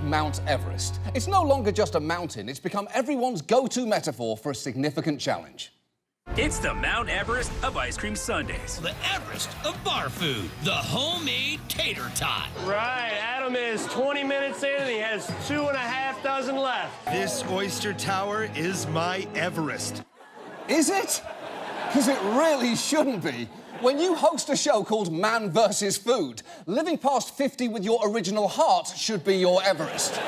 Mount Everest. It's no longer just a mountain, it's become everyone's go-to metaphor for a significant challenge. It's the Mount Everest of ice cream sundaes. The Everest of bar food. The homemade tater tot. Right, Adam is 20 minutes in and he has 2.5 dozen left. This oyster tower is my Everest. Is it? Because it really shouldn't be. When you host a show called Man vs. Food, living past 50 with your original heart should be your Everest.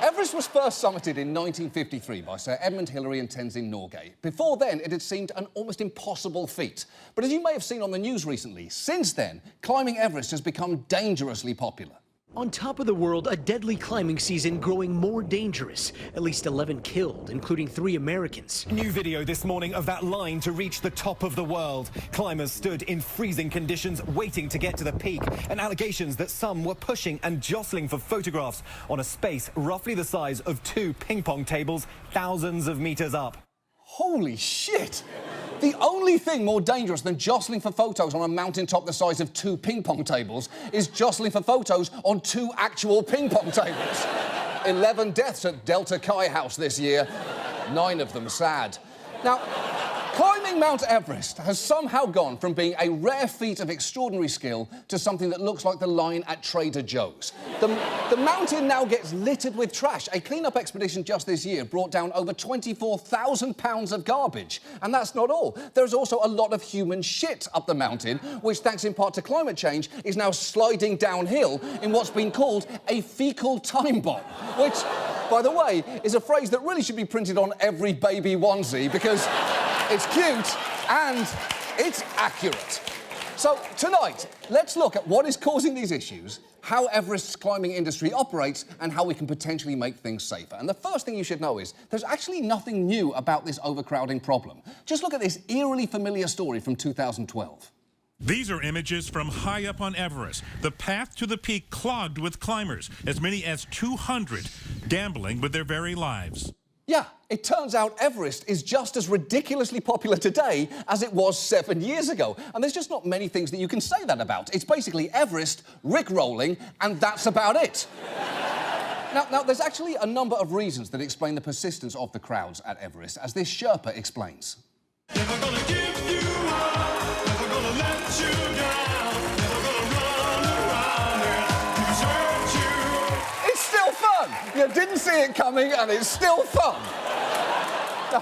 Everest was first summited in 1953 by Sir Edmund Hillary and Tenzing Norgay. Before then, it had seemed an almost impossible feat. But as you may have seen on the news recently, since then, climbing Everest has become dangerously popular. On top of the world, a deadly climbing season growing more dangerous. At least 11 killed, including 3 Americans. New video this morning of that line to reach the top of the world. Climbers stood in freezing conditions waiting to get to the peak, and allegations that some were pushing and jostling for photographs on a space roughly the size of 2 ping pong tables thousands of meters up. Holy shit! The only thing more dangerous than jostling for photos on a mountaintop the size of 2 ping pong tables is jostling for photos on 2 actual ping pong tables. 11 deaths at Delta Chi House this year, 9 of them sad. Now, climbing Mount Everest has somehow gone from being a rare feat of extraordinary skill to something that looks like the line at Trader Joe's. The mountain now gets littered with trash. A clean-up expedition just this year brought down over 24,000 pounds of garbage. And that's not all. There's also a lot of human shit up the mountain, which, thanks in part to climate change, is now sliding downhill in what's been called a fecal time bomb, which, by the way, is a phrase that really should be printed on every baby onesie because it's cute and it's accurate. So tonight, let's look at what is causing these issues, how Everest's climbing industry operates, and how we can potentially make things safer. And the first thing you should know is there's actually nothing new about this overcrowding problem. Just look at this eerily familiar story from 2012. These are images from high up on Everest. The path to the peak clogged with climbers, as many as 200, gambling with their very lives. Yeah, it turns out Everest is just as ridiculously popular today as it was 7 years ago. And there's just not many things that you can say that about. It's basically Everest, Rick-rolling, and that's about it. Now, there's actually a number of reasons that explain the persistence of the crowds at Everest, as this Sherpa explains. Never gonna give you up, never gonna let you down, never gonna run around and desert you. It's still fun! You didn't see it coming, and it's still fun. Now,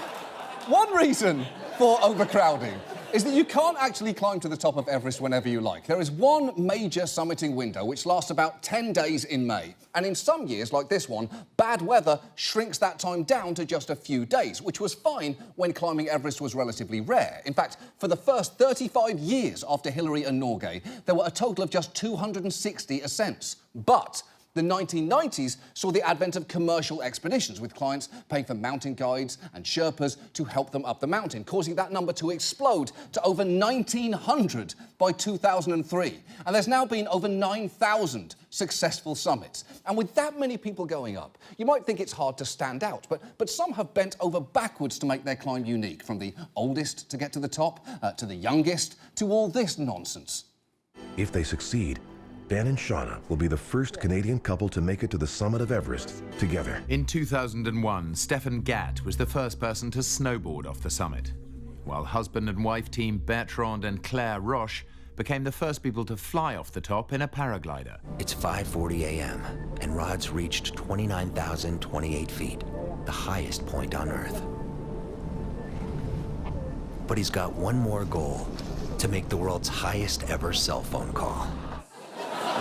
one reason for overcrowding is that you can't actually climb to the top of Everest whenever you like. There is one major summiting window which lasts about 10 days in May. And in some years, like this one, bad weather shrinks that time down to just a few days, which was fine when climbing Everest was relatively rare. In fact, for the first 35 years after Hillary and Norgay, there were a total of just 260 ascents. But the 1990s saw the advent of commercial expeditions, with clients paying for mountain guides and Sherpas to help them up the mountain, causing that number to explode to over 1,900 by 2003. And there's now been over 9,000 successful summits. And with that many people going up, you might think it's hard to stand out, but some have bent over backwards to make their climb unique, from the oldest to get to the top, to the youngest, to all this nonsense. If they succeed, Ben and Shauna will be the first Canadian couple to make it to the summit of Everest together. In 2001, Stefan Gatt was the first person to snowboard off the summit, while husband and wife team Bertrand and Claire Roche became the first people to fly off the top in a paraglider. It's 5:40 a.m. and Rod's reached 29,028 feet, the highest point on Earth. But he's got one more goal: to make the world's highest ever cell phone call.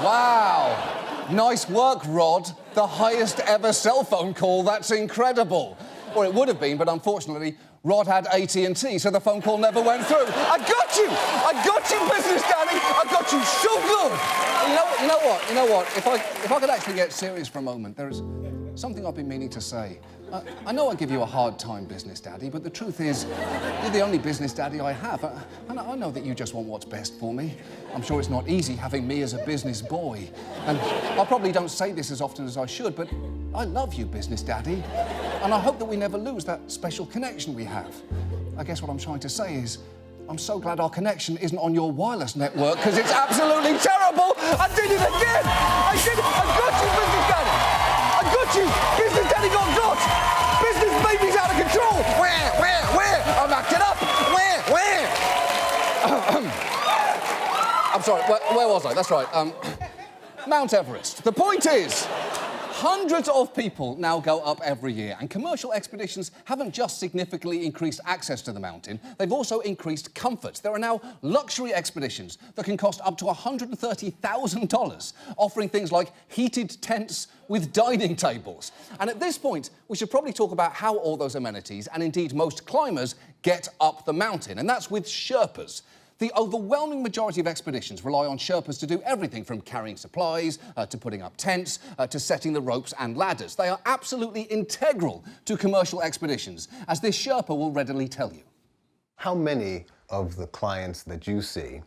Wow! Nice work, Rod. The highest ever cell phone call. That's incredible. Or it would have been, but unfortunately, Rod had AT&T, so the phone call never went through. I got you! I got you, business daddy! I got you so good! You know what? If I could actually get serious for a moment, there is something I've been meaning to say. I know I give you a hard time, business daddy, but the truth is, you're the only business daddy I have. And I know that you just want what's best for me. I'm sure it's not easy having me as a business boy. And I probably don't say this as often as I should, but I love you, business daddy. And I hope that we never lose that special connection we have. I guess what I'm trying to say is, I'm so glad our connection isn't on your wireless network, because it's absolutely terrible! I did it again! I got you, business daddy! sorry, where was I? That's right. Mount Everest. The point is, hundreds of people now go up every year, and commercial expeditions haven't just significantly increased access to the mountain, they've also increased comfort. There are now luxury expeditions that can cost up to $130,000, offering things like heated tents with dining tables. And at this point, we should probably talk about how all those amenities, and indeed most climbers, get up the mountain, and that's with Sherpas. The overwhelming majority of expeditions rely on Sherpas to do everything from carrying supplies, to putting up tents, to setting the ropes and ladders. They are absolutely integral to commercial expeditions, as this Sherpa will readily tell you. How many of the clients that you see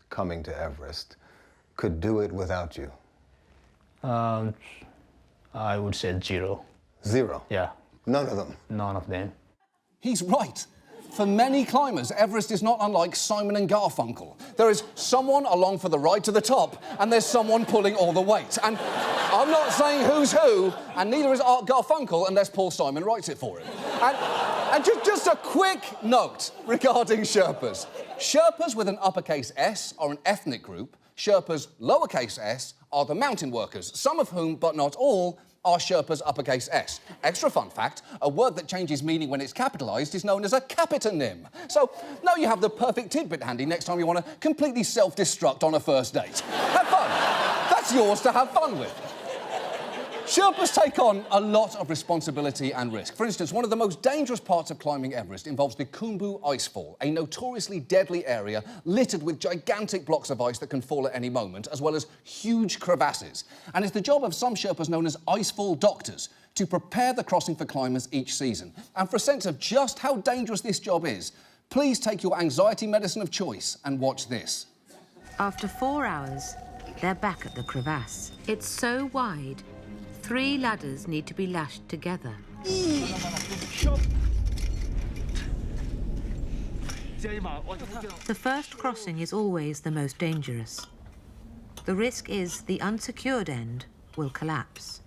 coming to Everest could do it without you? I would say 0. 0? Yeah. None of them? None of them. He's right. For many climbers, Everest is not unlike Simon and Garfunkel. There is someone along for the ride to the top, and there's someone pulling all the weight. And I'm not saying who's who, and neither is Art Garfunkel unless Paul Simon writes it for him. And just a quick note regarding Sherpas. Sherpas with an uppercase S are an ethnic group. Sherpas lowercase s are the mountain workers, some of whom, but not all, are Sherpas uppercase S. Extra fun fact, a word that changes meaning when it's capitalised is known as a capitonym. So now you have the perfect tidbit handy next time you want to completely self-destruct on a first date. Have fun. That's yours to have fun with. Sherpas take on a lot of responsibility and risk. For instance, one of the most dangerous parts of climbing Everest involves the Khumbu Icefall, a notoriously deadly area littered with gigantic blocks of ice that can fall at any moment, as well as huge crevasses. And it's the job of some Sherpas known as icefall doctors to prepare the crossing for climbers each season. And for a sense of just how dangerous this job is, please take your anxiety medicine of choice and watch this. After 4 hours, they're back at the crevasse. It's so wide, 3 ladders need to be lashed together. The first crossing is always the most dangerous. The risk is the unsecured end will collapse.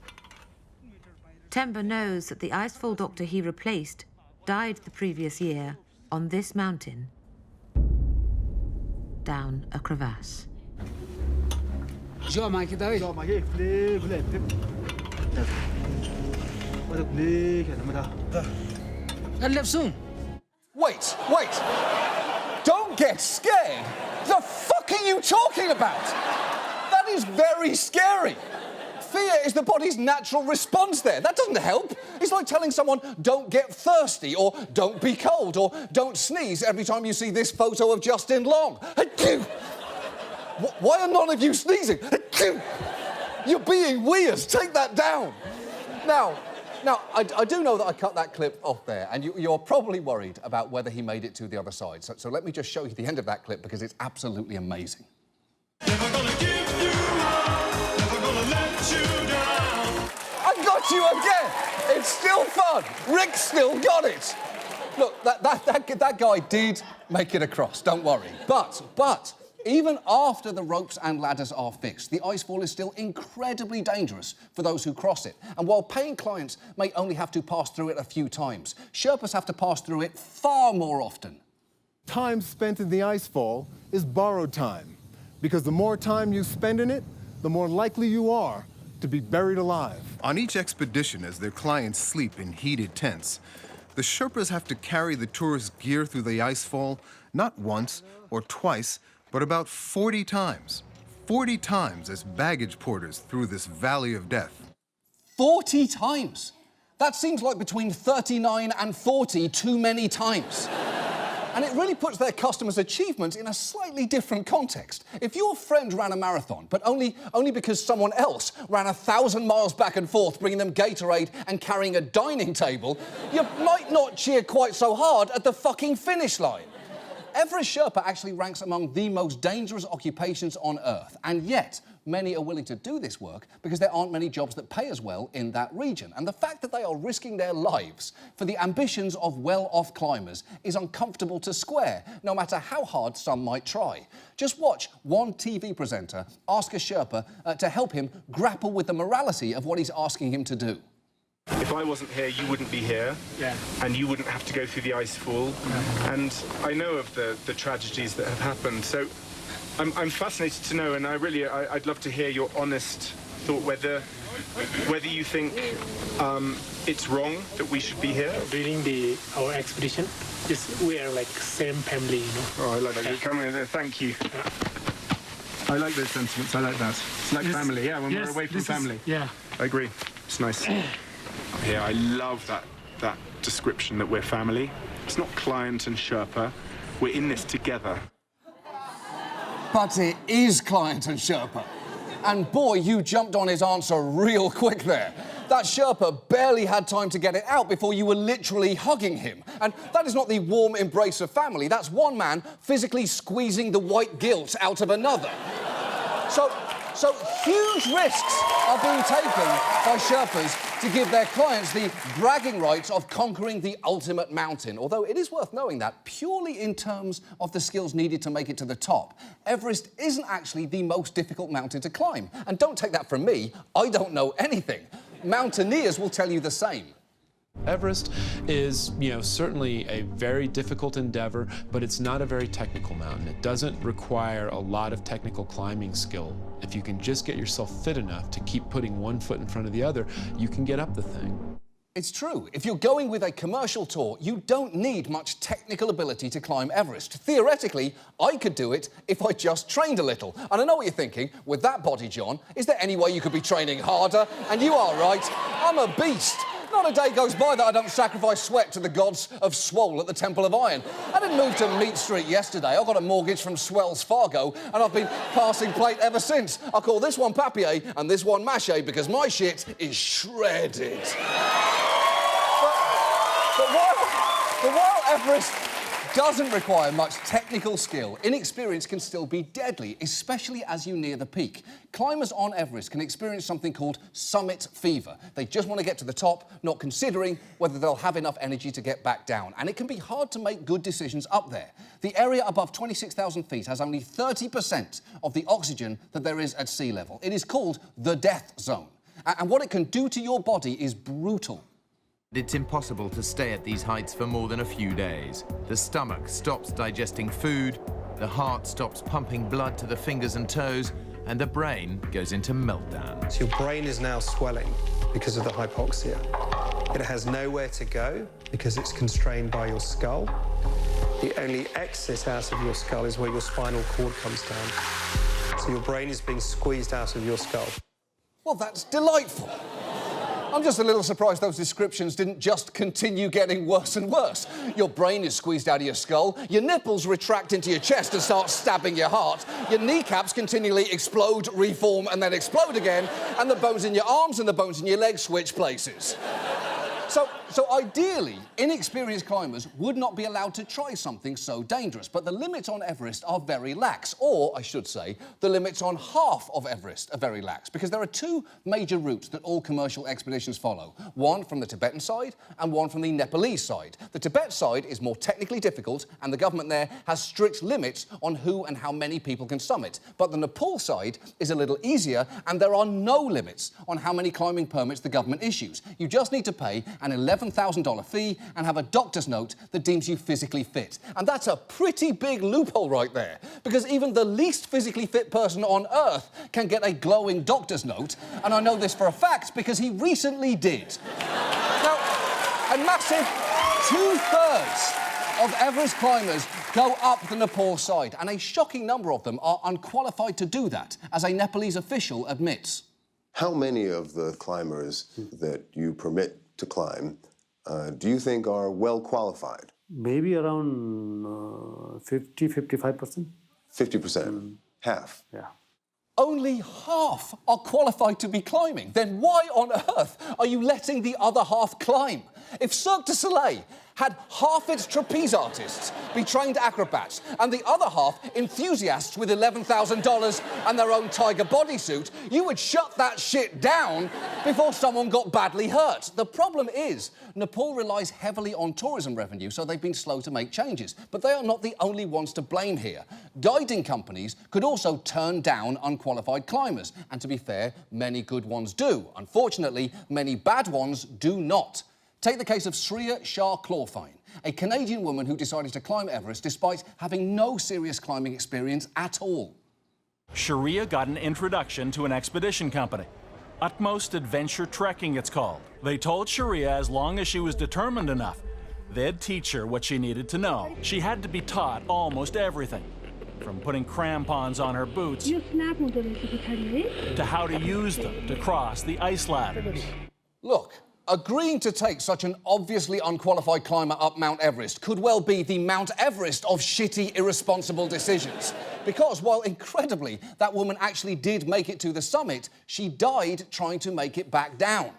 Temba knows that the icefall doctor he replaced died the previous year on this mountain, down a crevasse. Wait. Don't get scared. The fuck are you talking about? That is very scary. Fear is the body's natural response there. That doesn't help. It's like telling someone, don't get thirsty, or don't be cold, or don't sneeze every time you see this photo of Justin Long. Why are none of you sneezing? You're being weird. Take that down. Now, I do know that I cut that clip off there, and you're probably worried about whether he made it to the other side. So let me just show you the end of that clip, because it's absolutely amazing. Never gonna give you up, never gonna let you down. I got you again! It's still fun. Rick still got it. Look, that guy did make it across, don't worry. But even after the ropes and ladders are fixed, the icefall is still incredibly dangerous for those who cross it. And while paying clients may only have to pass through it a few times, Sherpas have to pass through it far more often. Time spent in the icefall is borrowed time, because the more time you spend in it, the more likely you are to be buried alive. On each expedition, as their clients sleep in heated tents, the Sherpas have to carry the tourists' gear through the icefall not once or twice, but about 40 times. 40 times as baggage porters through this valley of death. 40 times? That seems like between 39 and 40 too many times. And it really puts their customers' achievements in a slightly different context. If your friend ran a marathon, but only because someone else ran 1,000 miles back and forth, bringing them Gatorade and carrying a dining table, you might not cheer quite so hard at the fucking finish line. Everest Sherpa actually ranks among the most dangerous occupations on Earth, and yet many are willing to do this work because there aren't many jobs that pay as well in that region. And the fact that they are risking their lives for the ambitions of well-off climbers is uncomfortable to square, no matter how hard some might try. Just watch one TV presenter ask a Sherpa to help him grapple with the morality of what he's asking him to do. If I wasn't here, you wouldn't be here, and you wouldn't have to go through the icefall. And I know of the tragedies that have happened, so I'm fascinated to know, and I'd love to hear your honest thought whether you think it's wrong that we should be here. During our expedition, we are like same family, Oh, I like that. Come in there. Thank you. I like those sentiments. I like that. It's like family. Yeah, when we're away from family. Yeah. I agree. It's nice. Yeah, I love that description that we're family. It's not client and Sherpa. We're in this together. But it is client and Sherpa. And boy, you jumped on his answer real quick there. That Sherpa barely had time to get it out before you were literally hugging him. And that is not the warm embrace of family. That's one man physically squeezing the white guilt out of another. So huge risks are being taken by Sherpas to give their clients the bragging rights of conquering the ultimate mountain. Although it is worth knowing that, purely in terms of the skills needed to make it to the top, Everest isn't actually the most difficult mountain to climb. And don't take that from me, I don't know anything. Mountaineers will tell you the same. Everest is, certainly a very difficult endeavor, but it's not a very technical mountain. It doesn't require a lot of technical climbing skill. If you can just get yourself fit enough to keep putting one foot in front of the other, you can get up the thing. It's true. If you're going with a commercial tour, you don't need much technical ability to climb Everest. Theoretically, I could do it if I just trained a little. And I know what you're thinking. With that body, John, is there any way you could be training harder? And you are right. I'm a beast. Not a day goes by that I don't sacrifice sweat to the gods of Swole at the Temple of Iron. I didn't move to Meat Street yesterday. I got a mortgage from Swells Fargo, and I've been passing plate ever since. I call this one papier and this one mâché because my shit is shredded. But while Everest doesn't require much technical skill, inexperience can still be deadly, especially as you near the peak. Climbers on Everest can experience something called summit fever. They just want to get to the top, not considering whether they'll have enough energy to get back down. And it can be hard to make good decisions up there. The area above 26,000 feet has only 30% of the oxygen that there is at sea level. It is called the death zone. And what it can do to your body is brutal. It's impossible to stay at these heights for more than a few days. The stomach stops digesting food, the heart stops pumping blood to the fingers and toes, and the brain goes into meltdown. So your brain is now swelling because of the hypoxia. It has nowhere to go because it's constrained by your skull. The only exit out of your skull is where your spinal cord comes down. So your brain is being squeezed out of your skull. Well, that's delightful. I'm just a little surprised those descriptions didn't just continue getting worse and worse. Your brain is squeezed out of your skull, your nipples retract into your chest and start stabbing your heart, your kneecaps continually explode, reform and then explode again, and the bones in your arms and the bones in your legs switch places. So ideally, inexperienced climbers would not be allowed to try something so dangerous, but the limits on Everest are very lax, or, I should say, the limits on half of Everest are very lax, because there are two major routes that all commercial expeditions follow, one from the Tibetan side and one from the Nepalese side. The Tibet side is more technically difficult, and the government there has strict limits on who and how many people can summit, but the Nepal side is a little easier, and there are no limits on how many climbing permits the government issues. You just need to pay an $11,000 fee and have a doctor's note that deems you physically fit. And that's a pretty big loophole right there, because even the least physically fit person on Earth can get a glowing doctor's note, and I know this for a fact because he recently did. Now, a massive 2/3 of Everest climbers go up the Nepal side, and a shocking number of them are unqualified to do that, as a Nepalese official admits. How many of the climbers that you permit to climb do you think are well qualified? Maybe around 50-55%. 50%? Half? Yeah. Only half are qualified to be climbing. Then why on earth are you letting the other half climb? If Cirque du Soleil had half its trapeze artists be trained acrobats and the other half enthusiasts with $11,000 and their own tiger bodysuit, you would shut that shit down before someone got badly hurt. The problem is, Nepal relies heavily on tourism revenue, so they've been slow to make changes. But they are not the only ones to blame here. Guiding companies could also turn down unqualified climbers, and to be fair, many good ones do. Unfortunately, many bad ones do not. Take the case of Shreya Shah Clawfine, a Canadian woman who decided to climb Everest despite having no serious climbing experience at all. Sharia got an introduction to an expedition company. Utmost Adventure Trekking, it's called. They told Sharia as long as she was determined enough, they'd teach her what she needed to know. She had to be taught almost everything, from putting crampons on her boots to how to use them to cross the ice ladders. Look, agreeing to take such an obviously unqualified climber up Mount Everest could well be the Mount Everest of shitty, irresponsible decisions. Because, while incredibly, that woman actually did make it to the summit, she died trying to make it back down.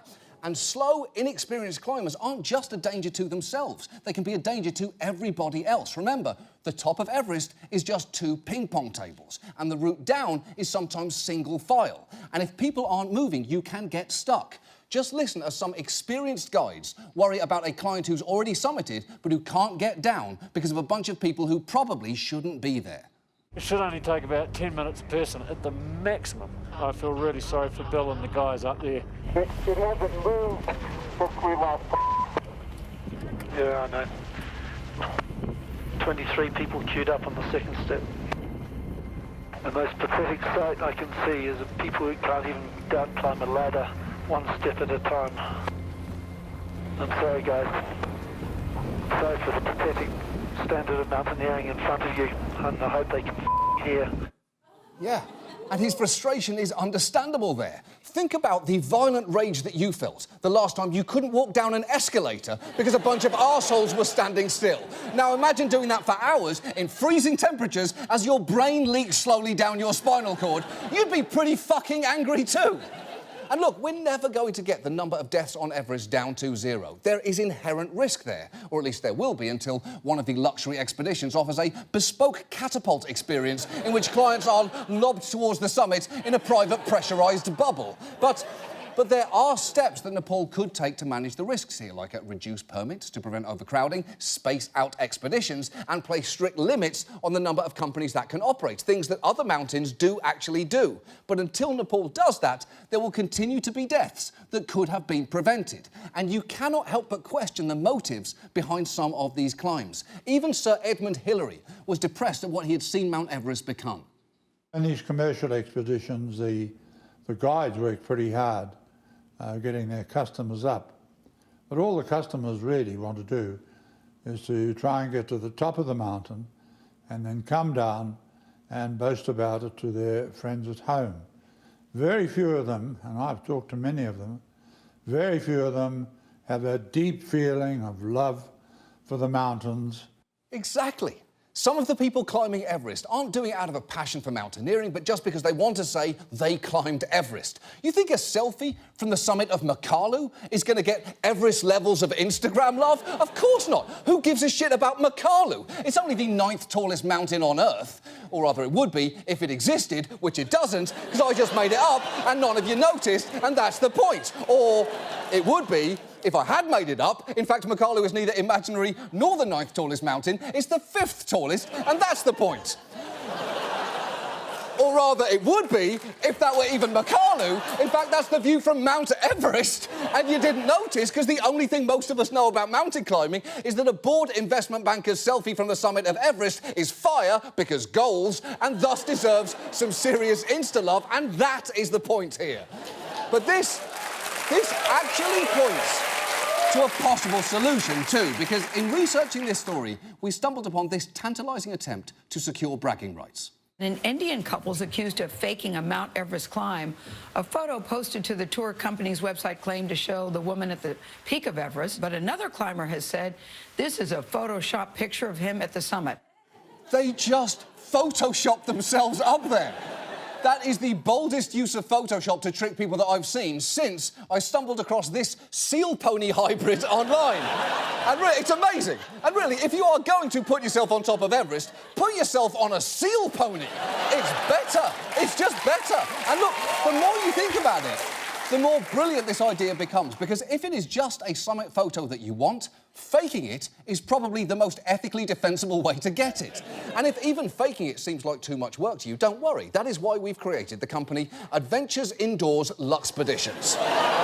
And slow, inexperienced climbers aren't just a danger to themselves. They can be a danger to everybody else. Remember, the top of Everest is just 2 ping pong tables, and the route down is sometimes single file. And if people aren't moving, you can get stuck. Just listen as some experienced guides worry about a client who's already summited but who can't get down because of a bunch of people who probably shouldn't be there. It should only take about 10 minutes a person at the maximum. I feel really sorry for Bill and the guys up there. It hasn't moved since we left. Yeah, I know. 23 people queued up on the second step. The most pathetic sight I can see is people who can't even down climb a ladder 1 step at a time. I'm sorry, guys. Sorry for the pathetic standard of mountaineering in front of you, and I hope they can hear. Yeah, and his frustration is understandable there. Think about the violent rage that you felt the last time you couldn't walk down an escalator because a bunch of arseholes were standing still. Now imagine doing that for hours in freezing temperatures as your brain leaks slowly down your spinal cord. You'd be pretty fucking angry too. And look, we're never going to get the number of deaths on Everest down to 0. There is inherent risk there, or at least there will be until one of the luxury expeditions offers a bespoke catapult experience in which clients are lobbed towards the summit in a private pressurised bubble. But there are steps that Nepal could take to manage the risks here, like reduce permits to prevent overcrowding, space out expeditions, and place strict limits on the number of companies that can operate, things that other mountains do actually do. But until Nepal does that, there will continue to be deaths that could have been prevented. And you cannot help but question the motives behind some of these climbs. Even Sir Edmund Hillary was depressed at what he had seen Mount Everest become. In these commercial expeditions, the guides work pretty hard getting their customers up. But all the customers really want to do is to try and get to the top of the mountain and then come down and boast about it to their friends at home. Very few of them, and I've talked to many of them, very few of them have a deep feeling of love for the mountains. Exactly. Some of the people climbing Everest aren't doing it out of a passion for mountaineering, but just because they want to say they climbed Everest. You think a selfie from the summit of Makalu is going to get Everest levels of Instagram love? Of course not. Who gives a shit about Makalu? It's only the 9th tallest mountain on Earth. Or rather, it would be if it existed, which it doesn't, because I just made it up and none of you noticed, and that's the point. Or it would be if I had made it up. In fact, Makalu is neither imaginary nor the 9th tallest mountain. It's the 5th tallest, and that's the point. Or rather, it would be if that were even Makalu. In fact, that's the view from Mount Everest, and you didn't notice because the only thing most of us know about mountain climbing is that a bored investment banker's selfie from the summit of Everest is fire because goals, and thus deserves some serious Insta-love, and that is the point here. But this actually points to a possible solution too, because in researching this story, we stumbled upon this tantalising attempt to secure bragging rights. An Indian couple is accused of faking a Mount Everest climb. A photo posted to the tour company's website claimed to show the woman at the peak of Everest, but another climber has said this is a Photoshop picture of him at the summit. They just Photoshopped themselves up there. That is the boldest use of Photoshop to trick people that I've seen since I stumbled across this seal pony hybrid online. And really, it's amazing. And really, if you are going to put yourself on top of Everest, put yourself on a seal pony. It's better. It's just better. And look, the more you think about it, the more brilliant this idea becomes, because if it is just a summit photo that you want, faking it is probably the most ethically defensible way to get it. And if even faking it seems like too much work to you, don't worry. That is why we've created the company Adventures Indoors Luxpeditions,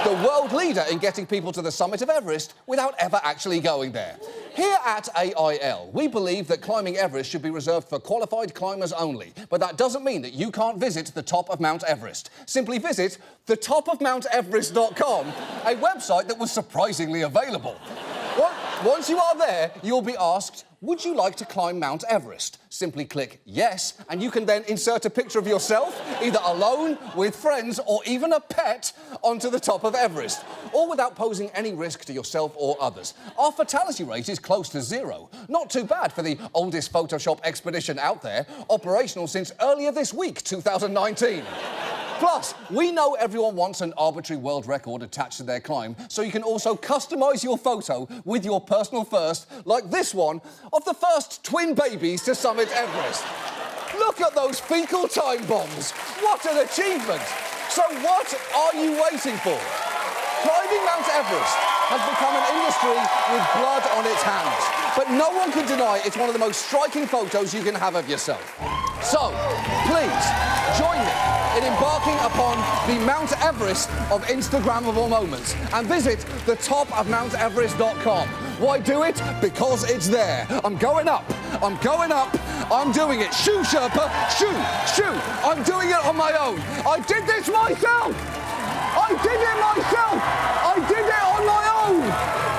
the world leader in getting people to the summit of Everest without ever actually going there. Here at AIL, we believe that climbing Everest should be reserved for qualified climbers only, but that doesn't mean that you can't visit the top of Mount Everest. Simply visit thetopofmounteverest.com, a website that was surprisingly available. Once you are there, you'll be asked, would you like to climb Mount Everest? Simply click yes, and you can then insert a picture of yourself, either alone, with friends, or even a pet, onto the top of Everest, all without posing any risk to yourself or others. Our fatality rate is close to 0. Not too bad for the oldest Photoshop expedition out there, operational since earlier this week, 2019. Plus, we know everyone wants an arbitrary world record attached to their climb, so you can also customise your photo with your personal first, like this one, of the first twin babies to summit Everest. Look at those fecal time bombs. What an achievement. So what are you waiting for? Climbing Mount Everest has become an industry with blood on its hands. But no one can deny it's one of the most striking photos you can have of yourself. So, please, join me in embarking upon the Mount Everest of Instagrammable moments and visit thetopofmounteverest.com. Why do it? Because it's there. I'm going up. I'm going up. I'm doing it. Shoo, Sherpa. Shoo, shoo. I'm doing it on my own. I did this myself. I did it myself. I did it on my own.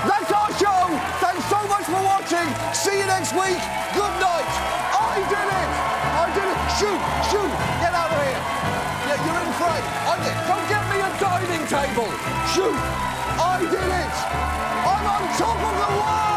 That's our show. Thanks so much for watching. See you next week. Good night. I did it. I did it. Shoot, shoot. Get out of here. Yeah, you're in frame. I did. Don't get me a dining table. Shoot. I did it. I'm on top of the world.